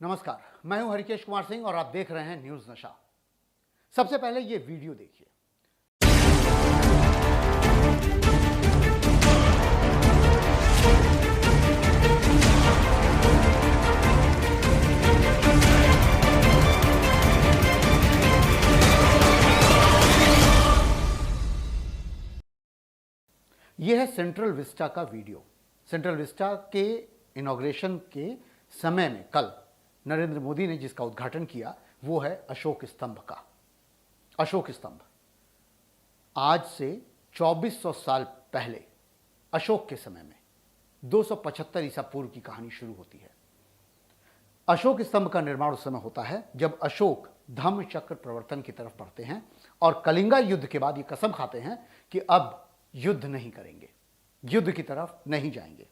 नमस्कार, मैं हूं हरिकेश कुमार सिंह और आप देख रहे हैं न्यूज नशा। सबसे पहले ये वीडियो देखिए। यह है सेंट्रल विस्टा का वीडियो। सेंट्रल विस्टा के इनॉग्रेशन के समय में कल नरेंद्र मोदी ने जिसका उद्घाटन किया वो है अशोक स्तंभ का। अशोक स्तंभ आज से 2400 साल पहले अशोक के समय में 275 ईसा पूर्व की कहानी शुरू होती है। अशोक स्तंभ का निर्माण उस समय होता है जब अशोक धम्म चक्र प्रवर्तन की तरफ बढ़ते हैं और कलिंगा युद्ध के बाद ये कसम खाते हैं कि अब युद्ध नहीं करेंगे, युद्ध की तरफ नहीं जाएंगे।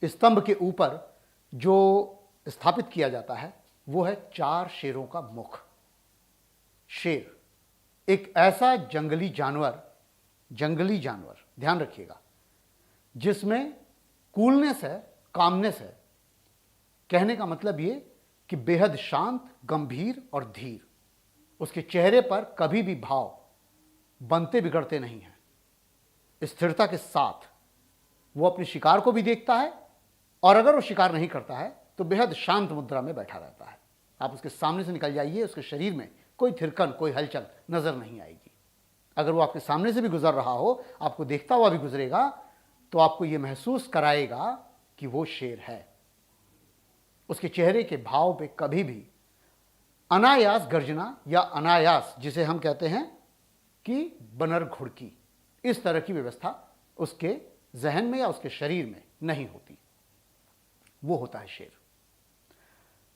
स्तंभ के ऊपर जो स्थापित किया जाता है वो है 4 शेरों का मुख। शेर एक ऐसा जंगली जानवर ध्यान रखिएगा, जिसमें कूलनेस है, कामनेस है। कहने का मतलब ये कि बेहद शांत, गंभीर और धीर। उसके चेहरे पर कभी भी भाव बनते बिगड़ते नहीं हैं। स्थिरता के साथ वो अपने शिकार को भी देखता है और अगर वो शिकार नहीं करता है तो बेहद शांत मुद्रा में बैठा रहता है। आप उसके सामने से निकल जाइए, उसके शरीर में कोई थिरकन, कोई हलचल नजर नहीं आएगी। अगर वो आपके सामने से भी गुजर रहा हो, आपको देखता हुआ भी गुजरेगा, तो आपको यह महसूस कराएगा कि वो शेर है। उसके चेहरे के भाव पे कभी भी अनायास गर्जना या अनायास, जिसे हम कहते हैं कि बनर घुड़की, इस तरह की व्यवस्था उसके जहन में या उसके शरीर में नहीं होती। वो होता है शेर।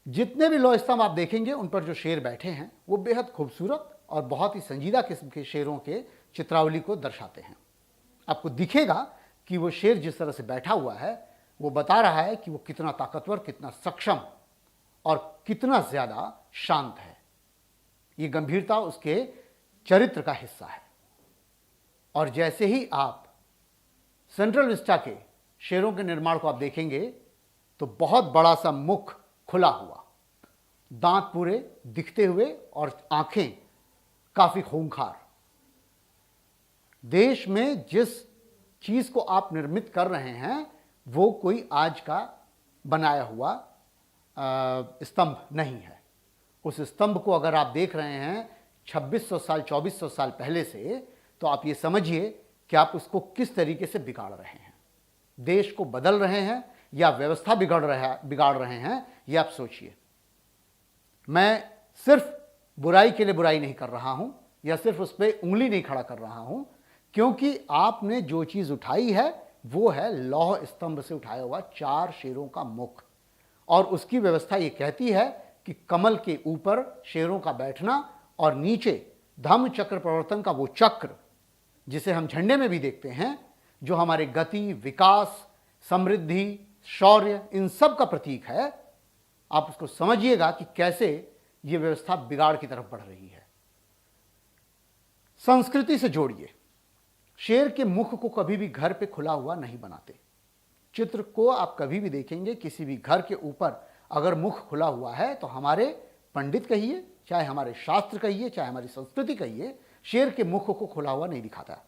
जितने भी लौह स्तंभ आप देखेंगे उन पर जो शेर बैठे हैं वो बेहद खूबसूरत और बहुत ही संजीदा किस्म के शेरों के चित्रावली को दर्शाते हैं। आपको दिखेगा कि वो शेर जिस तरह से बैठा हुआ है वो बता रहा है कि वो कितना ताकतवर, कितना सक्षम और कितना ज्यादा शांत है। ये गंभीरता उसके चरित्र का हिस्सा है। और जैसे ही आप सेंट्रल विस्टा के शेरों के निर्माण को आप देखेंगे तो बहुत बड़ा सा मुख खुला हुआ, दांत पूरे दिखते हुए और आंखें काफी खूंखार। देश में जिस चीज को आप निर्मित कर रहे हैं वो कोई आज का बनाया हुआ स्तंभ नहीं है। उस स्तंभ को अगर आप देख रहे हैं 2600 साल 2400 साल पहले से, तो आप ये समझिए कि आप उसको किस तरीके से बिगाड़ रहे हैं। देश को बदल रहे हैं या व्यवस्था बिगाड़ रहे हैं, ये आप सोचिए। मैं सिर्फ बुराई के लिए बुराई नहीं कर रहा हूं या सिर्फ उस पर उंगली नहीं खड़ा कर रहा हूं, क्योंकि आपने जो चीज उठाई है वो है लौह स्तंभ से उठाया हुआ 4 शेरों का मुख। और उसकी व्यवस्था ये कहती है कि कमल के ऊपर शेरों का बैठना और नीचे धम्म चक्र प्रवर्तन का वो चक्र, जिसे हम झंडे में भी देखते हैं, जो हमारे गति, विकास, समृद्धि, शौर्य, इन सब का प्रतीक है। आप उसको समझिएगा कि कैसे यह व्यवस्था बिगाड़ की तरफ बढ़ रही है। संस्कृति से जोड़िए। शेर के मुख को कभी भी घर पे खुला हुआ नहीं बनाते। चित्र को आप कभी भी देखेंगे, किसी भी घर के ऊपर अगर मुख खुला हुआ है तो हमारे पंडित कहिए, चाहे हमारे शास्त्र कहिए, चाहे हमारी संस्कृति कहिए, शेर के मुख को खुला हुआ नहीं दिखाता।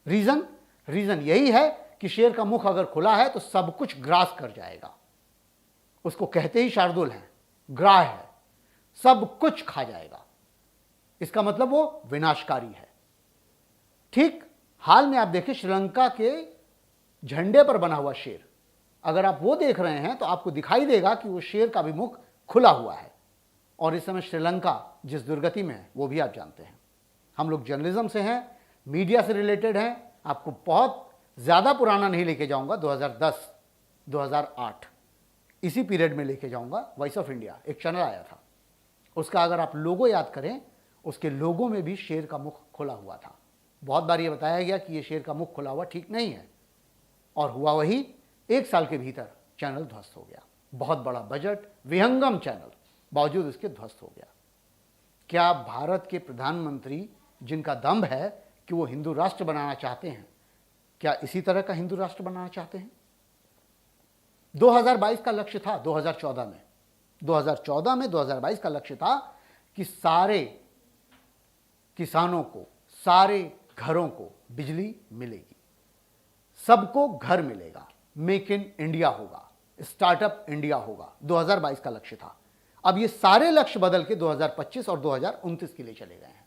रीजन यही है कि शेर का मुख अगर खुला है तो सब कुछ ग्रास कर जाएगा। उसको कहते ही शार्दुल है, ग्राह है, सब कुछ खा जाएगा। इसका मतलब वो विनाशकारी है। ठीक हाल में आप देखें श्रीलंका के झंडे पर बना हुआ शेर, अगर आप वो देख रहे हैं तो आपको दिखाई देगा कि वो शेर का भी मुख खुला हुआ है। और इस समय श्रीलंका जिस दुर्गति में है वो भी आप जानते हैं। हम लोग जर्नलिज्म से हैं, मीडिया से रिलेटेड हैं। आपको बहुत ज़्यादा पुराना नहीं लेके जाऊंगा, 2010 2008 इसी पीरियड में लेके जाऊंगा। वॉइस ऑफ इंडिया एक चैनल आया था, उसका अगर आप लोगो याद करें, उसके लोगों में भी शेर का मुख खुला हुआ था। बहुत बार ये बताया गया कि ये शेर का मुख खुला हुआ ठीक नहीं है, और हुआ वही। 1 साल के भीतर चैनल ध्वस्त हो गया। बहुत बड़ा बजट, विहंगम चैनल, बावजूद इसके ध्वस्त हो गया। क्या भारत के प्रधानमंत्री, जिनका दम्भ है कि वो हिंदू राष्ट्र बनाना चाहते हैं, क्या इसी तरह का हिंदू राष्ट्र बनाना चाहते हैं? 2022 का लक्ष्य था 2014 में, 2014 में 2022 का लक्ष्य था कि सारे किसानों को, सारे घरों को बिजली मिलेगी, सबको घर मिलेगा, मेक इन इंडिया होगा, स्टार्टअप इंडिया होगा, 2022 का लक्ष्य था। अब ये सारे लक्ष्य बदल के 2025 और 2029 के लिए चले गए हैं।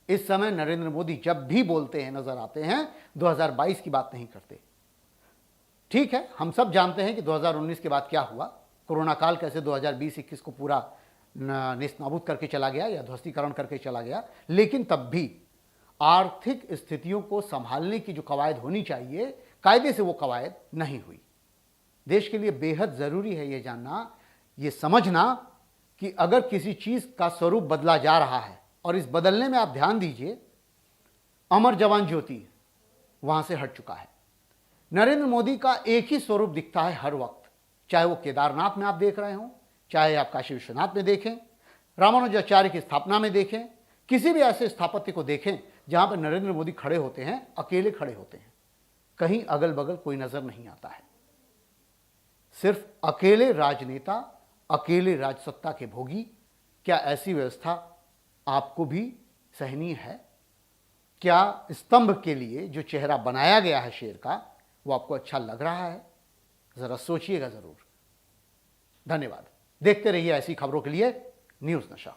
इस समय नरेंद्र मोदी जब भी बोलते हैं, नजर आते हैं, 2022 की बात नहीं करते। ठीक है, हम सब जानते हैं कि 2019 के बाद क्या हुआ, कोरोना काल कैसे 2020-21 को पूरा नेस्तनाबूद करके चला गया या ध्वस्तीकरण करके चला गया, लेकिन तब भी आर्थिक स्थितियों को संभालने की जो कवायद होनी चाहिए, कायदे से वो कवायद नहीं हुई। देश के लिए बेहद जरूरी है ये जानना, ये समझना कि अगर किसी चीज का स्वरूप बदला जा रहा है, और इस बदलने में आप ध्यान दीजिए, अमर जवान ज्योति वहां से हट चुका है। नरेंद्र मोदी का एक ही स्वरूप दिखता है हर वक्त, चाहे वो केदारनाथ में आप देख रहे हो, चाहे आप काशी विश्वनाथ में देखें, रामानुजाचार्य की स्थापना में देखें, किसी भी ऐसे स्थापत्य को देखें जहां पर नरेंद्र मोदी खड़े होते हैं, अकेले खड़े होते हैं, कहीं अगल बगल कोई नजर नहीं आता है। सिर्फ अकेले राजनेता, अकेले राजसत्ता के भोगी। क्या ऐसी व्यवस्था आपको भी सहनीय है? क्या स्तंभ के लिए जो चेहरा बनाया गया है शेर का, वो आपको अच्छा लग रहा है? जरा सोचिएगा जरूर। धन्यवाद। देखते रहिए ऐसी खबरों के लिए न्यूज़ नशा।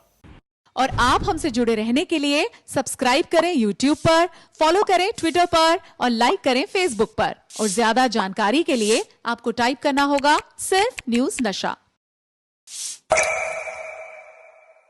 और आप हमसे जुड़े रहने के लिए सब्सक्राइब करें YouTube पर, फॉलो करें Twitter पर और लाइक करें Facebook पर। और ज्यादा जानकारी के लिए आपको टाइप करना होगा सिर्फ न्यूज़ नशा।